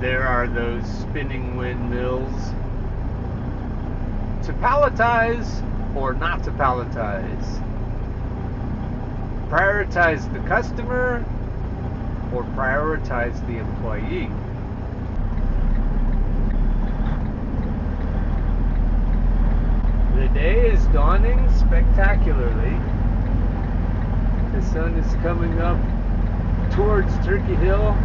there are those spinning windmills. To palletize or not to palletize? Prioritize the customer or prioritize the employee? The day is dawning spectacularly. The sun is coming up towards Turkey Hill.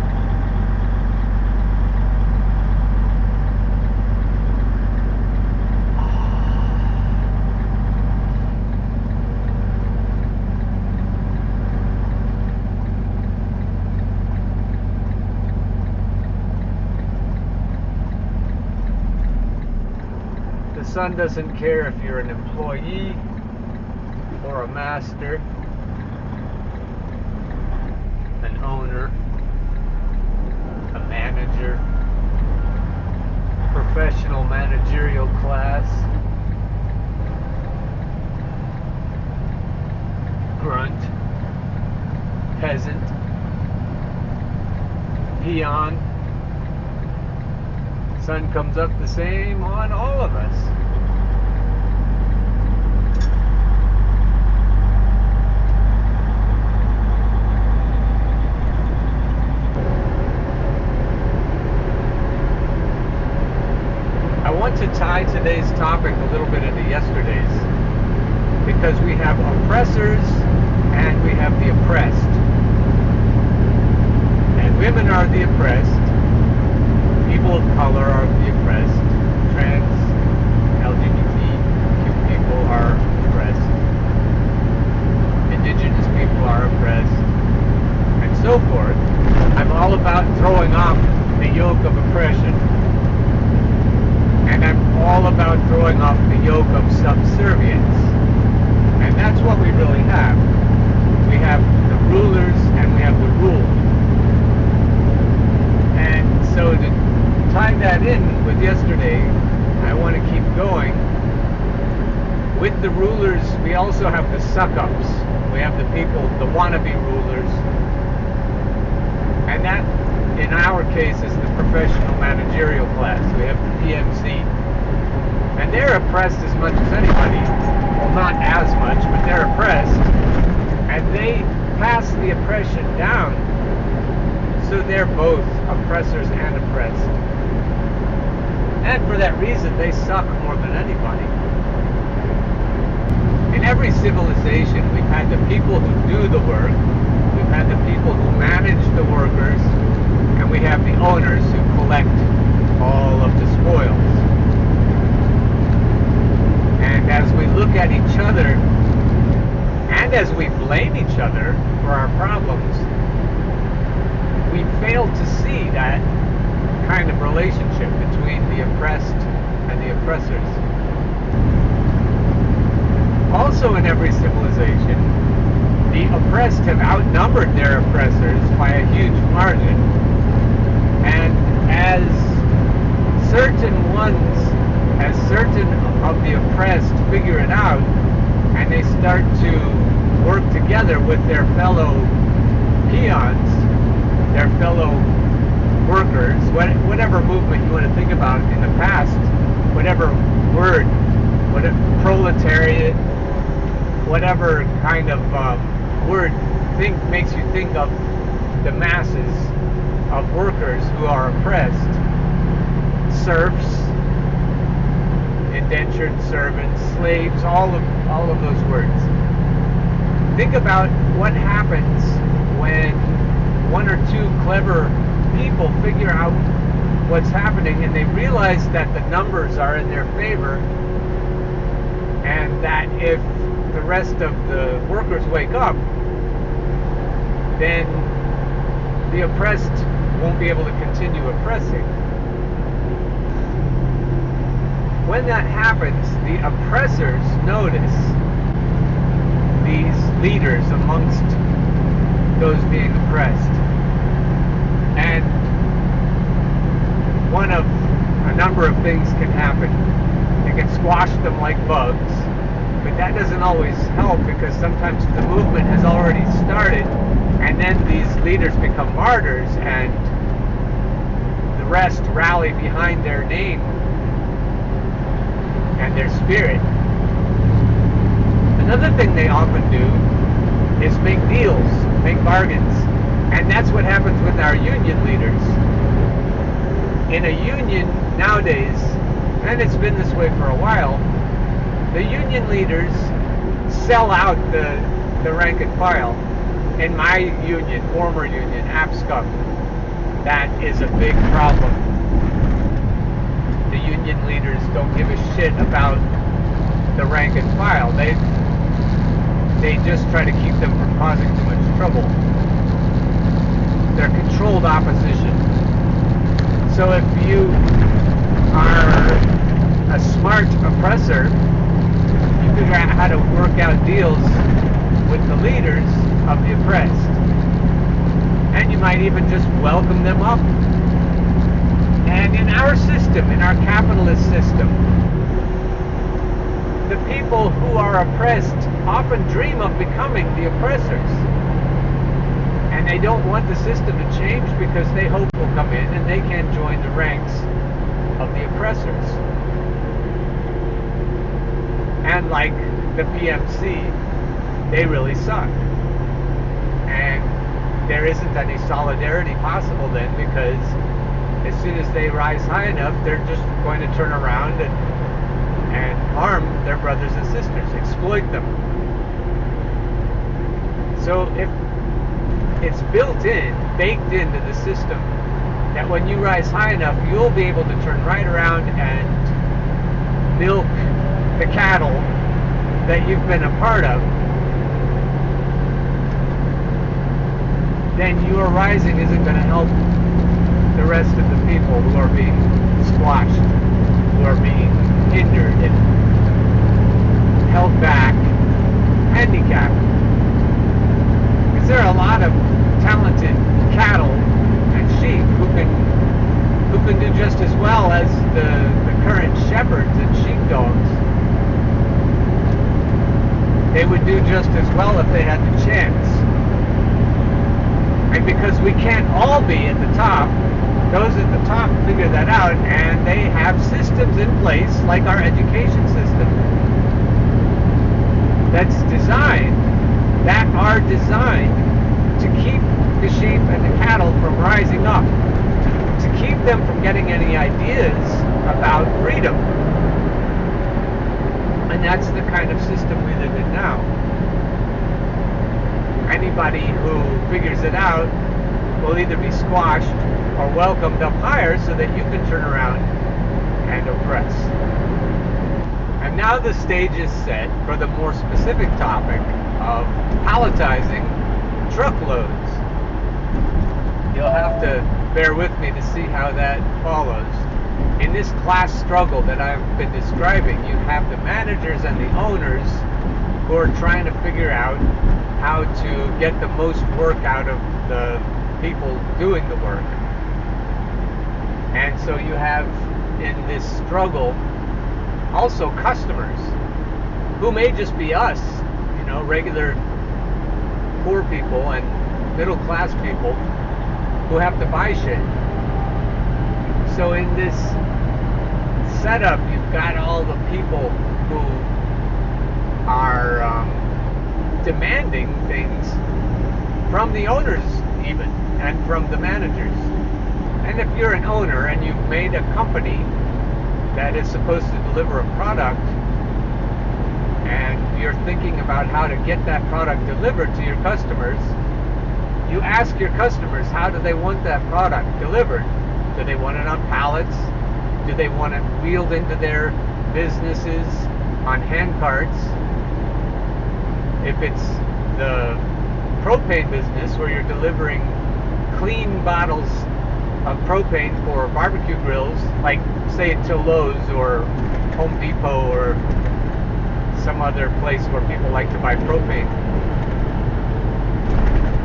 The sun doesn't care if you're an employee or a master, an owner, a manager, professional managerial class, grunt, peasant, peon. Sun comes up the same on all of us. I want to tie today's topic a little bit into yesterday's, because we have oppressors and we have the oppressed. And women are the oppressed. People of color are the oppressed. Trans, LGBTQ people are oppressed. Indigenous people are oppressed. And so forth. I'm all about throwing off the yoke of oppression. And I'm all about throwing off the yoke of subservience. And that's what we really have. We have the rulers and we have the ruled. And so to tie that in with yesterday, I want to keep going. With the rulers, we also have the suck-ups. We have the people, the wannabe rulers. And that, in our case, is the professional managerial class. We have the PMC. And they're oppressed as much as anybody. Well, not as much, but they're oppressed. And they pass the oppression down. So they're both oppressors and oppressed. And for that reason, they suck more than anybody. In every civilization, we've had the people who do the work, we've had the people who manage the workers, and we have the owners who collect all of the spoils. And as we look at each other, and as we blame each other for our problems, we fail to see that kind of relationship between the oppressed and the oppressors. Also in every civilization, the oppressed have outnumbered their oppressors by a huge margin. And as certain of the oppressed figure it out, and they start to work together with their fellow peons, their fellow workers, whatever movement you want to think about in the past, whatever word, whatever proletariat, whatever kind of word makes you think of the masses of workers who are oppressed, serfs, indentured servants, slaves, all of those words. Think about what happens when one or two clever people figure out what's happening and they realize that the numbers are in their favor, and that if the rest of the workers wake up, then the oppressed won't be able to continue oppressing. When that happens, the oppressors notice these leaders amongst those being oppressed. And a number of things can happen. They can squash them like bugs, but that doesn't always help, because sometimes the movement has already started, and then these leaders become martyrs, and the rest rally behind their name and their spirit. Another thing they often do is make deals, make bargains. And that's what happens with our union leaders. In a union nowadays, and it's been this way for a while, the union leaders sell out the rank and file. In my union, former union, APSCUM, that is a big problem. The union leaders don't give a shit about the rank and file. They just try to keep them from causing too much trouble. They're controlled opposition. So if you are a smart oppressor, you figure out how to work out deals with the leaders of the oppressed. And you might even just welcome them up. And in our system, in our capitalist system, the people who are oppressed often dream of becoming the oppressors. And they don't want the system to change because they hope will come in and they can join the ranks of the oppressors. And like the PMC, they really suck. And there isn't any solidarity possible then, because as soon as they rise high enough, they're just going to turn around and harm their brothers and sisters, exploit them. So if it's built in, baked into the system, that when you rise high enough, you'll be able to turn right around and milk the cattle that you've been a part of, then your rising isn't going to help the rest of the people who are being squashed, who are being hindered and held back, handicapped. Because there are a lot of talented cattle and sheep who can do just as well as the current shepherds and sheepdogs. They would do just as well if they had the chance. And because we can't all be at the top, those at the top figure that out, and they have systems in place, like our education system, that are designed to keep the sheep and the cattle from rising up, to keep them from getting any ideas about freedom. And that's the kind of system we live in now. Anybody who figures it out will either be squashed or welcomed up higher so that you can turn around and oppress. And now the stage is set for the more specific topic of palletizing truckloads. You'll have to bear with me to see how that follows. In this class struggle that I've been describing, you have the managers and the owners who are trying to figure out how to get the most work out of the people doing the work. And so you have in this struggle also customers who may just be us, regular poor people and middle class people who have to buy shit. So in this setup, you've got all the people who are demanding things from the owners even, and from the managers. And if you're an owner and you've made a company that is supposed to deliver a product, and you're thinking about how to get that product delivered to your customers, you ask your customers, how do they want that product delivered? Do they want it on pallets? Do they want it wheeled into their businesses on hand carts? If it's the propane business where you're delivering clean bottles of propane for barbecue grills, like say to Lowe's or Home Depot or some other place where people like to buy propane,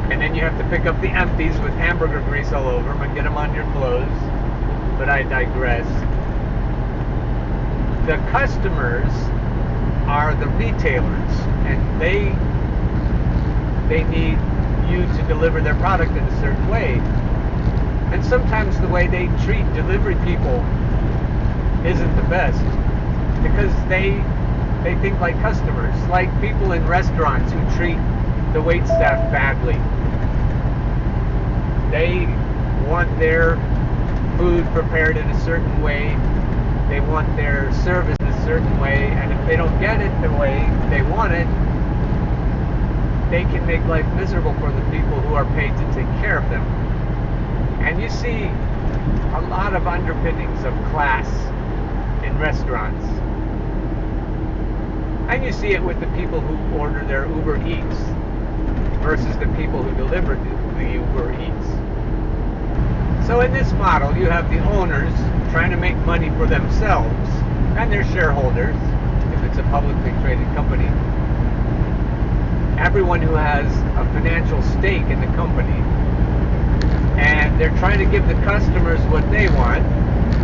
and then you have to pick up the empties with hamburger grease all over them and get them on your clothes. But I digress. The customers are the retailers, and they need you to deliver their product in a certain way. And sometimes the way they treat delivery people isn't the best, because they think like customers, like people in restaurants who treat the wait staff badly. They want their food prepared in a certain way. They want their service a certain way, and if they don't get it the way they want it, they can make life miserable for the people who are paid to take care of them. And you see a lot of underpinnings of class in restaurants. And you see it with the people who order their Uber Eats versus the people who deliver the Uber Eats. So in this model, you have the owners trying to make money for themselves and their shareholders, if it's a publicly traded company. Everyone who has a financial stake in the company, and they're trying to give the customers what they want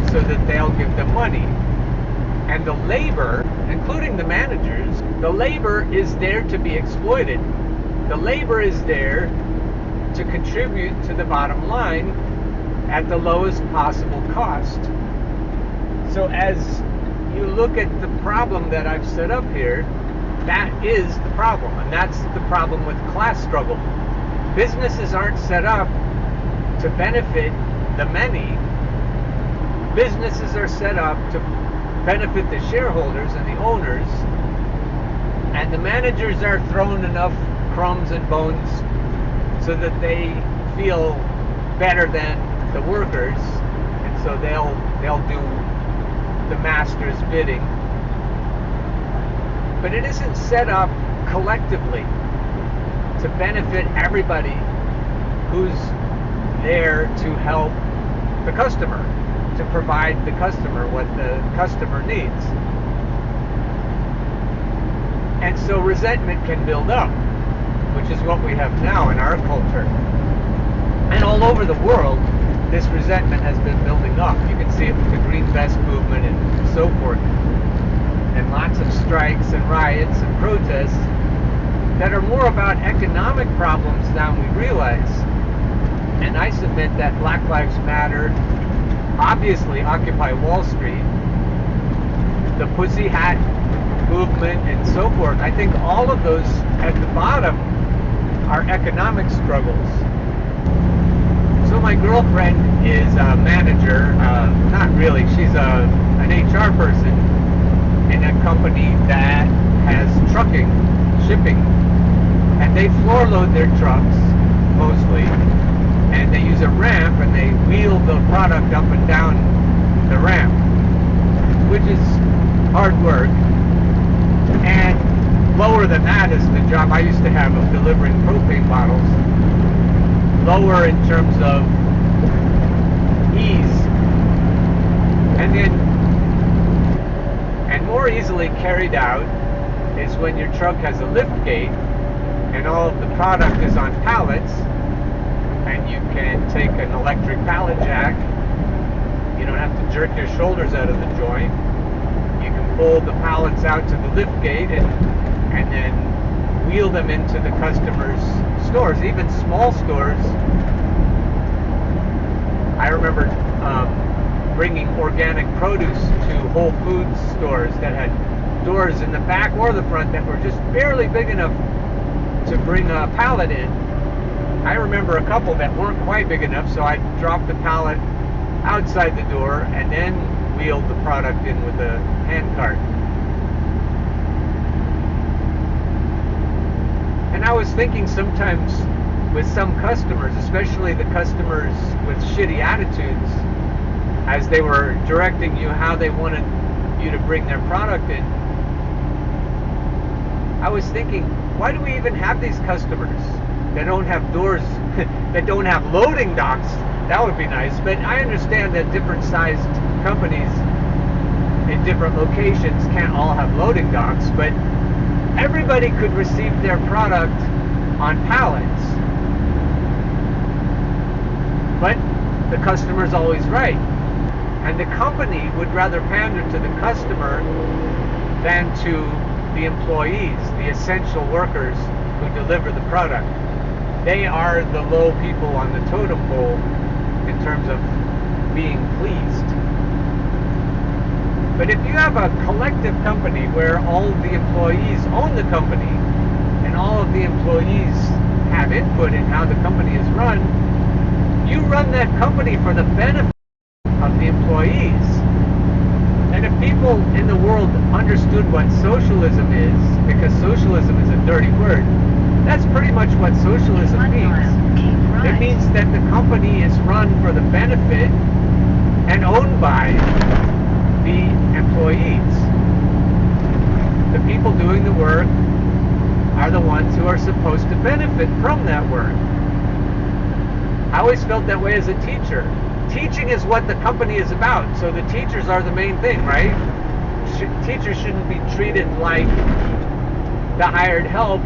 so that they'll give them money. And the labor, including the managers, the labor is there to be exploited. The labor is there to contribute to the bottom line at the lowest possible cost. So as you look at the problem that I've set up here, that is the problem, and that's the problem with class struggle. Businesses aren't set up to benefit the many. Businesses are set up to benefit the shareholders and the owners, and the managers are thrown enough crumbs and bones so that they feel better than the workers, and so they'll do the master's bidding. But it isn't set up collectively to benefit everybody who's there to help the customer, to provide the customer what the customer needs. And so resentment can build up, which is what we have now in our culture. And all over the world, this resentment has been building up. You can see it with the Green Vest movement and so forth. And lots of strikes and riots and protests that are more about economic problems than we realize. And I submit that Black Lives Matter, obviously Occupy Wall Street, the Pussy Hat movement and so forth, I think all of those at the bottom are economic struggles. So my girlfriend is a manager, not really, she's an HR person in a company that has trucking, shipping, and they floor load their trucks mostly, and they use a ramp and they wheel the product up and down the ramp, which is hard work. And lower than that is the job I used to have of delivering propane bottles. Lower in terms of ease, and more easily carried out is when your truck has a lift gate and all of the product is on pallets, and you can take an electric pallet jack. You don't have to jerk your shoulders out of the joint. You can pull the pallets out to the lift gate and then wheel them into the customer's stores, even small stores. I remember bringing organic produce to Whole Foods stores that had doors in the back or the front that were just barely big enough to bring a pallet in. I remember a couple that weren't quite big enough, so I dropped the pallet outside the door and then wheeled the product in with a hand cart. And I was thinking sometimes with some customers, especially the customers with shitty attitudes, as they were directing you how they wanted you to bring their product in, I was thinking, why do we even have these customers that don't have doors, that don't have loading docks? That would be nice, but I understand that different sized companies in different locations can't all have loading docks, but everybody could receive their product on pallets. But the customer's always right. And the company would rather pander to the customer than to the employees, the essential workers who deliver the product. They are the low people on the totem pole in terms of being pleased. But if you have a collective company where all of the employees own the company and all of the employees have input in how the company is run, you run that company for the benefit of the employees. And if people in the world understood what socialism is, because socialism is a dirty word, that's pretty much what socialism means. It means that the company is run for the benefit and owned by the employees. The people doing the work are the ones who are supposed to benefit from that work. I always felt that way as a teacher. Teaching is what the company is about, so the teachers are the main thing, right? Teachers shouldn't be treated like the hired help,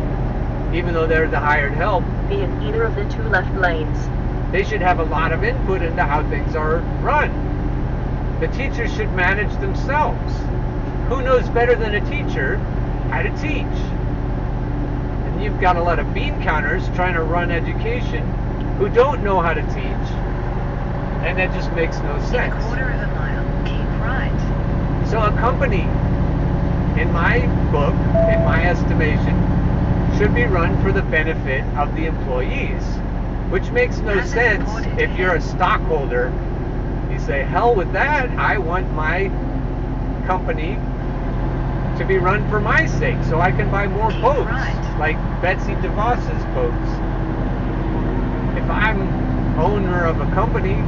even though they're the hired help. Be in either of the 2 left lanes. They should have a lot of input into how things are run. The teachers should manage themselves. Who knows better than a teacher how to teach? And you've got a lot of bean counters trying to run education who don't know how to teach, and that just makes no sense. In a quarter of a mile, keep right. So a company, in my book, in my estimation, should be run for the benefit of the employees, which makes no sense if you're a stockholder. You say, hell with that, I want my company to be run for my sake so I can buy more boats, like Betsy DeVos's boats. If I'm owner of a company,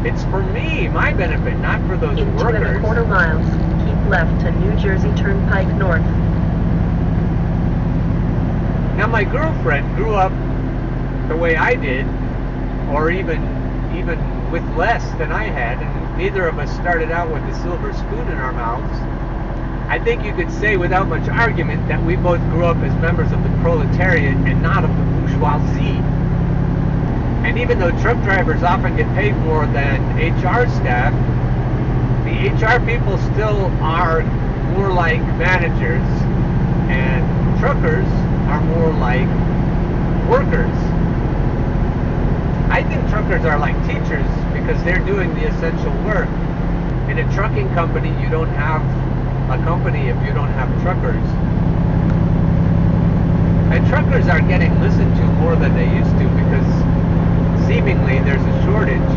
it's for me, my benefit, not for those In workers. 2.25 miles, keep left to New Jersey Turnpike North. Now my girlfriend grew up the way I did, or even with less than I had, and neither of us started out with a silver spoon in our mouths. I think you could say without much argument that we both grew up as members of the proletariat and not of the bourgeoisie. And even though truck drivers often get paid more than HR staff, the HR people still are more like managers, and truckers are more like workers. I think truckers are like teachers because they're doing the essential work. In a trucking company, you don't have a company if you don't have truckers. And truckers are getting listened to more than they used to because seemingly there's a shortage.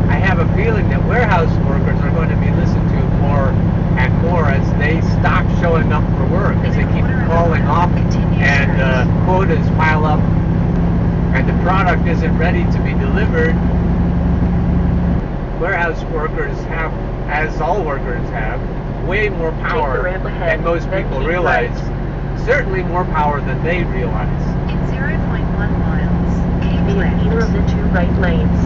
I have a feeling that warehouse workers are going to be listened to more and more as they stop showing up for work, as they keep calling off and quotas pile up and the product isn't ready to be delivered. Warehouse workers have, as all workers have, way more power than most people realize. Certainly more power than they realize. In 0.1 miles, keep Be in left. either of the 2 right lanes.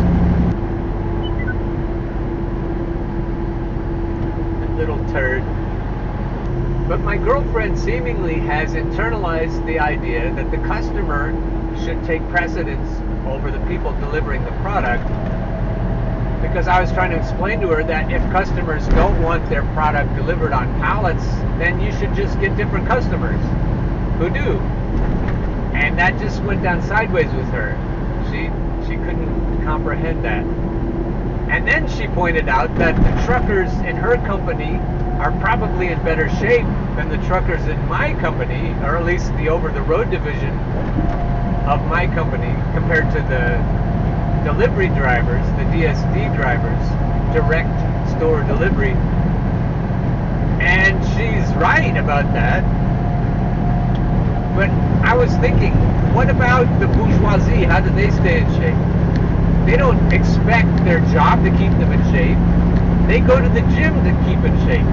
Little turd. But my girlfriend seemingly has internalized the idea that the customer should take precedence over the people delivering the product, because I was trying to explain to her that if customers don't want their product delivered on pallets, then you should just get different customers who do. And that just went down sideways with her. She couldn't comprehend that. And then she pointed out that the truckers in her company are probably in better shape than the truckers in my company, or at least the over-the-road division of my company, compared to the delivery drivers, the DSD drivers, direct store delivery. And she's right about that. But I was thinking, what about the bourgeoisie? How do they stay in shape? They don't expect their job to keep them in shape. They go to the gym to keep in shape.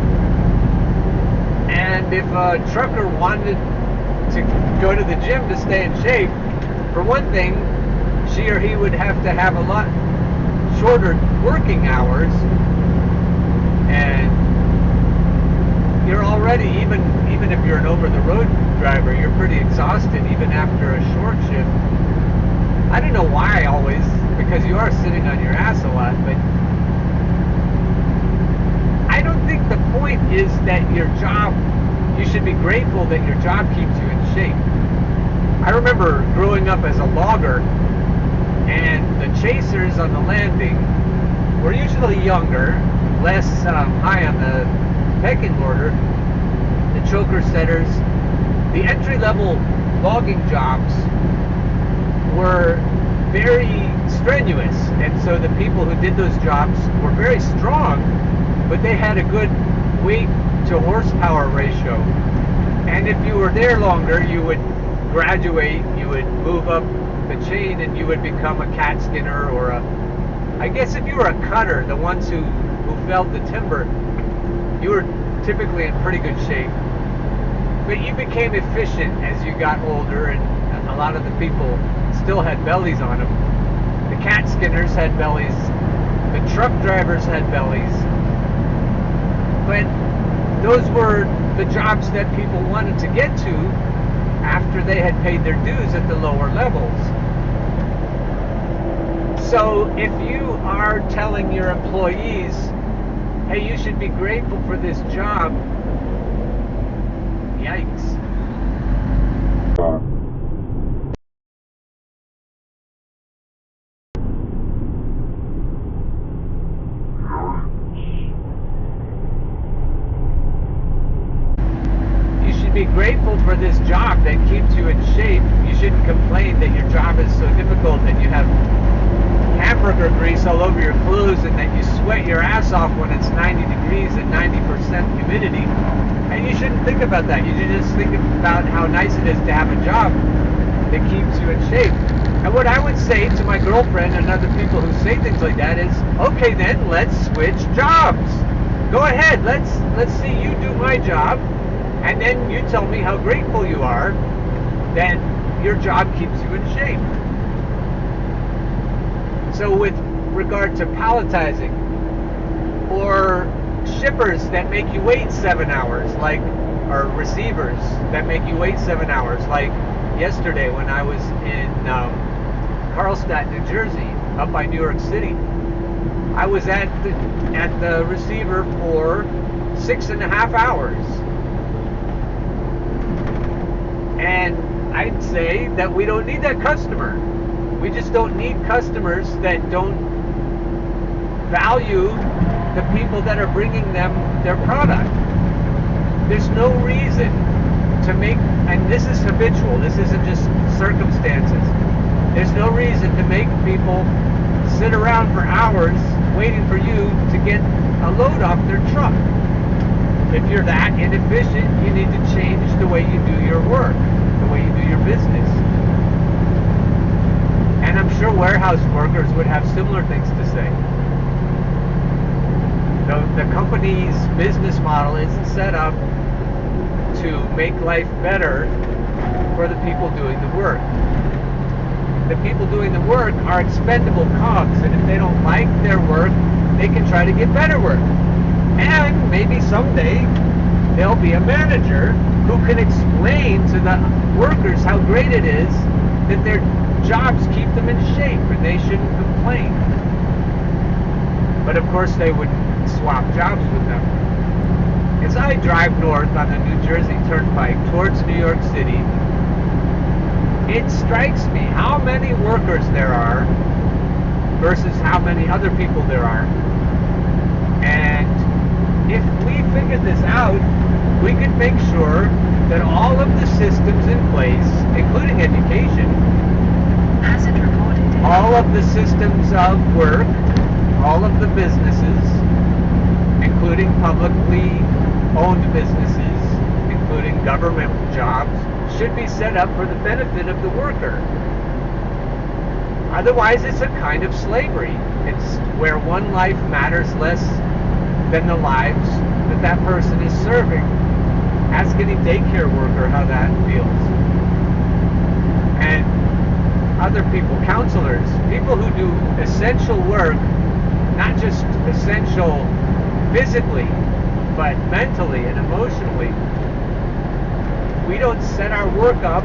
And if a trucker wanted to go to the gym to stay in shape, for one thing, she or he would have to have a lot shorter working hours, and you're already, even if you're an over-the-road driver, you're pretty exhausted even after a short shift. I don't know why always, because you are sitting on your ass a lot, but I don't think the point is that your job, you should be grateful that your job keeps you in shape. I remember growing up as a logger, and the chasers on the landing were usually younger, less high on the pecking order. The choker setters, the entry-level logging jobs were very strenuous, and so the people who did those jobs were very strong, but they had a good weight to horsepower ratio. And if you were there longer, you would graduate, you would move up the chain, and you would become a cat skinner, or I guess if you were a cutter, the ones who felled the timber, you were typically in pretty good shape. But you became efficient as you got older, and a lot of the people still had bellies on them. The cat skinners had bellies, the truck drivers had bellies, but those were the jobs that people wanted to get to after they had paid their dues at the lower levels. So if you are telling your employees, hey, you should be grateful for this job, yikes. Be grateful for this job that keeps you in shape. You shouldn't complain that your job is so difficult and you have hamburger grease all over your clothes and that you sweat your ass off when it's 90 degrees and 90% humidity. And you shouldn't think about that. You should just think about how nice it is to have a job that keeps you in shape. And what I would say to my girlfriend and other people who say things like that is, okay then, let's switch jobs. Go ahead, let's see you do my job. And then you tell me how grateful you are that your job keeps you in shape. So with regard to palletizing or shippers that make you wait 7 hours, or receivers that make you wait 7 hours, like yesterday when I was in Carlstadt, New Jersey, up by New York City. I was at the receiver for 6.5 hours. And I'd say that we don't need that customer. We just don't need customers that don't value the people that are bringing them their product. There's no reason to make, and this is habitual, this isn't just circumstances, there's no reason to make people sit around for hours waiting for you to get a load off their truck. If you're that inefficient, you need to change the way you do your work, the way you do your business. And I'm sure warehouse workers would have similar things to say. The company's business model isn't set up to make life better for the people doing the work. The people doing the work are expendable cogs, and if they don't like their work, they can try to get better work. And maybe someday there'll be a manager who can explain to the workers how great it is that their jobs keep them in shape and they shouldn't complain. But of course they would swap jobs with them. As I drive north on the New Jersey Turnpike towards New York City, it strikes me how many workers there are versus how many other people there are. And if we figure this out, we could make sure that all of the systems in place, including education, Hazard reported. all of the systems of work, all of the businesses, including publicly owned businesses, including government jobs, should be set up for the benefit of the worker. Otherwise, it's a kind of slavery. It's where one life matters less than the lives that that person is serving. Ask any daycare worker how that feels. And other people, counselors, people who do essential work, not just essential physically, but mentally and emotionally. We don't set our work up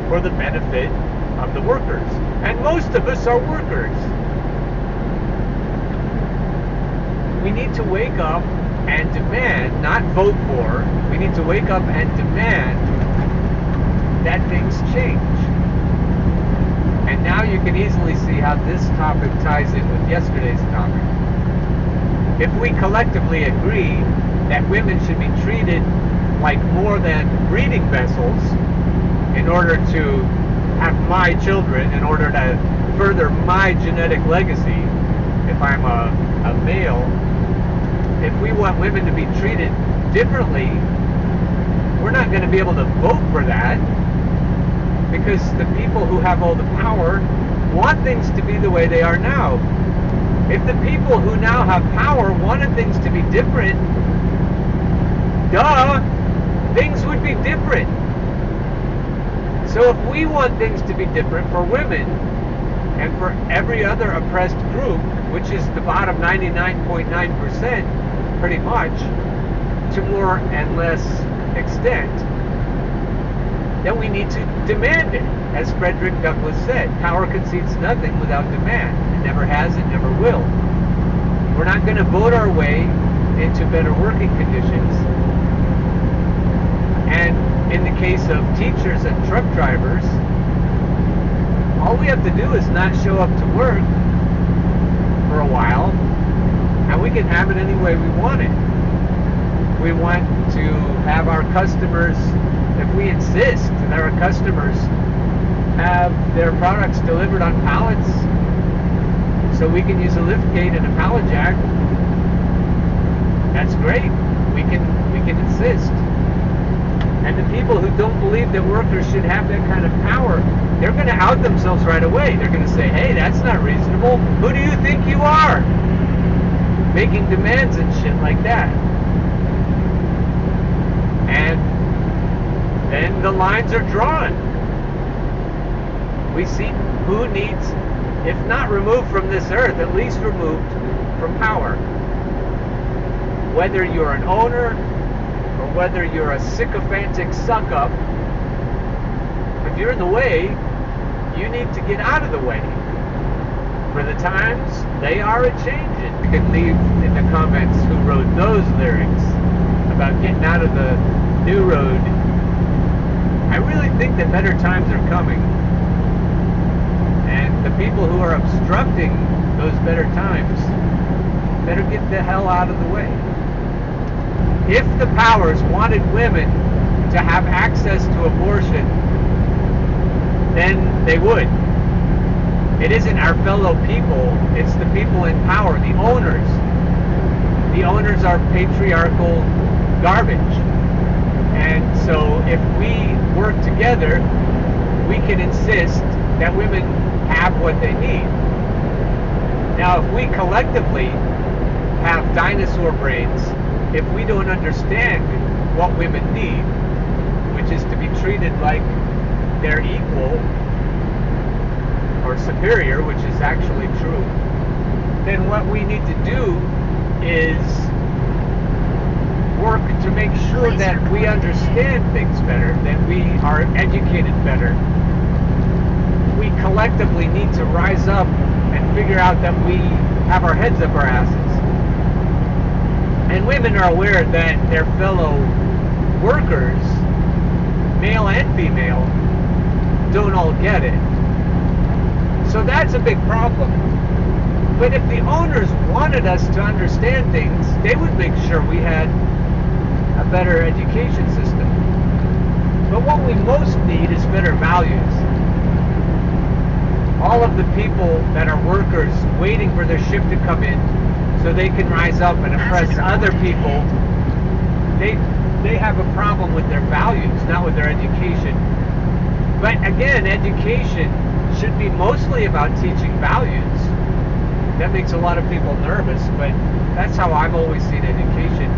for the benefit of the workers. And most of us are workers. We need to wake up and demand, not vote for, we need to wake up and demand that things change. And now you can easily see how this topic ties in with yesterday's topic. if we collectively agree that women should be treated like more than breeding vessels in order to have my children, in order to further my genetic legacy, if I'm a male, if we want women to be treated differently, we're not going to be able to vote for that, because the people who have all the power want things to be the way they are now. If the people who now have power wanted things to be different, duh, things would be different. So if we want things to be different for women and for every other oppressed group, which is the bottom 99.9% pretty much, to more and less extent, then we need to demand it. As Frederick Douglass said, power concedes nothing without demand. It never has, it never will. We're not going to vote our way into better working conditions. And in the case of teachers and truck drivers, all we have to do is not show up to work for a while, and we can have it any way we want it. We want to have our customers, if we insist that our customers have their products delivered on pallets, so we can use a liftgate and a pallet jack, that's great. We can insist. And the people who don't believe that workers should have that kind of power, they're going to out themselves right away. They're going to say, hey, that's not reasonable. Who do you think you are? Making demands and shit like that. And then the lines are drawn. We see who needs, if not removed from this earth, at least removed from power. Whether you're an owner or whether you're a sycophantic suck-up, if you're in the way, you need to get out of the way. For the times, they are a-changing. You can leave in the comments who wrote those lyrics about getting out of the new road. I really think that better times are coming. And the people who are obstructing those better times better get the hell out of the way. If the powers wanted women to have access to abortion, then they would. It isn't our fellow people, it's the people in power, the owners. The owners are patriarchal garbage. And so if we work together, we can insist that women have what they need. Now, if we collectively have dinosaur brains, if we don't understand what women need, which is to be treated like they're equal or superior, which is actually true, then what we need to do is work to make sure that we understand things better, that we are educated better. We collectively need to rise up and figure out that we have our heads up our asses. And women are aware that their fellow workers, male and female, don't all get it. So that's a big problem. But if the owners wanted us to understand things, they would make sure we had a better education system. But what we most need is better values. All of the people that are workers waiting for their shift to come in so they can rise up and oppress other people, they have a problem with their values, not with their education. But again, education should be mostly about teaching values. That makes a lot of people nervous, but that's how I've always seen education.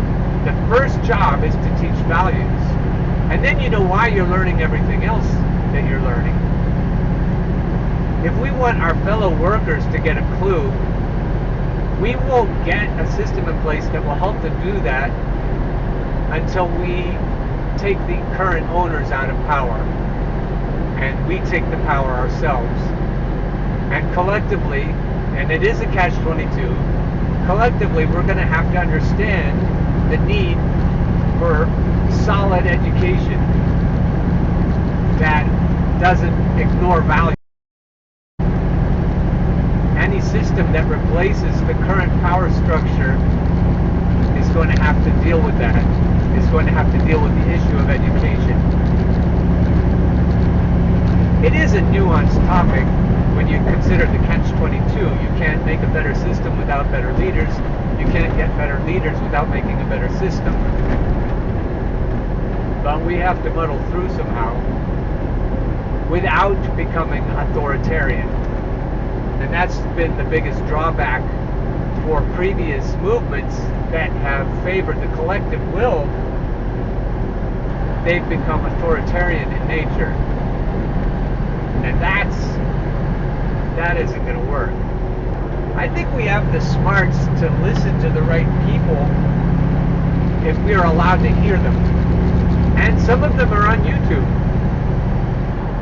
The first job is to teach values. And then you know why you're learning everything else that you're learning. If we want our fellow workers to get a clue, we won't get a system in place that will help them do that until we take the current owners out of power. And we take the power ourselves. And collectively, and it is a catch-22, collectively we're going to have to understand the need for solid education that doesn't ignore value. Any system that replaces the current power structure going to have to deal with that. Is going to have to deal with the issue of education. It is a nuanced topic when you consider the catch-22. You can't make a better system without better leaders. You can't get better leaders without making a better system. But we have to muddle through somehow without becoming authoritarian. And that's been the biggest drawback for previous movements that have favored the collective will. They've become authoritarian in nature. And that isn't going to work. I think we have the smarts to listen to the right people if we are allowed to hear them. And some of them are on YouTube.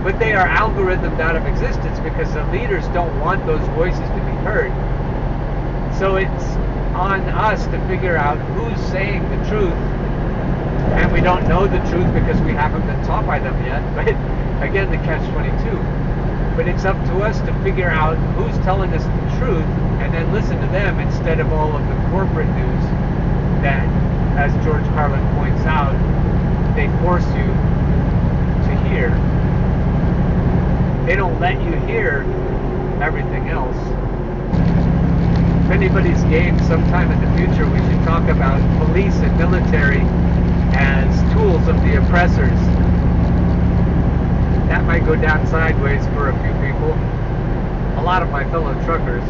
But they are algorithmed out of existence because the leaders don't want those voices to be heard. So it's on us to figure out who's saying the truth. And we don't know the truth because we haven't been taught by them yet. But again, the catch-22. But it's up to us to figure out who's telling us the truth and then listen to them instead of all of the corporate news that, as George Carlin points out, they force you to hear. They don't let you hear everything else. If anybody's game, sometime in the future we should talk about police and military as tools of the oppressors. That might go down sideways for a few people. A lot of my fellow truckers.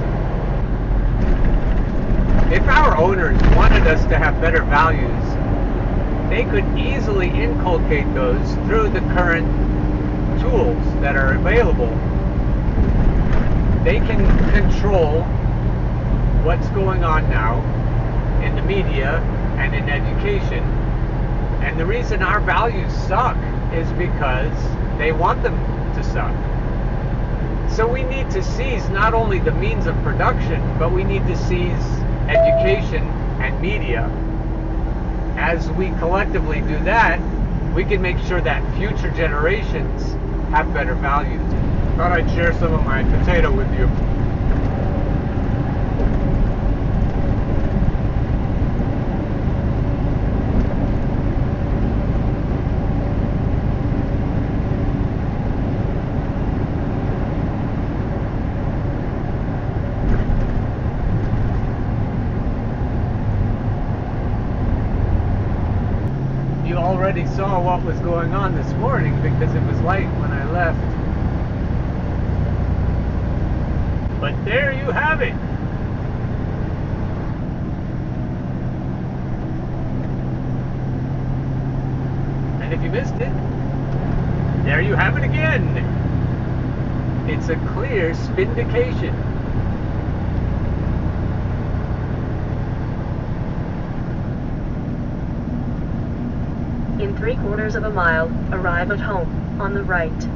If our owners wanted us to have better values, they could easily inculcate those through the current tools that are available. They can control what's going on now in the media and in education. And the reason our values suck is because they want them to suck. So we need to seize not only the means of production, but we need to seize education and media. As we collectively do that, we can make sure that future generations have better values. Thought I'd share some of my potato with you. You already saw what was going on this morning because it was light when I left. But there you have it. And if you missed it, there you have it again. It's a clear spindication. In 3/4 of a mile, arrive at home, on the right.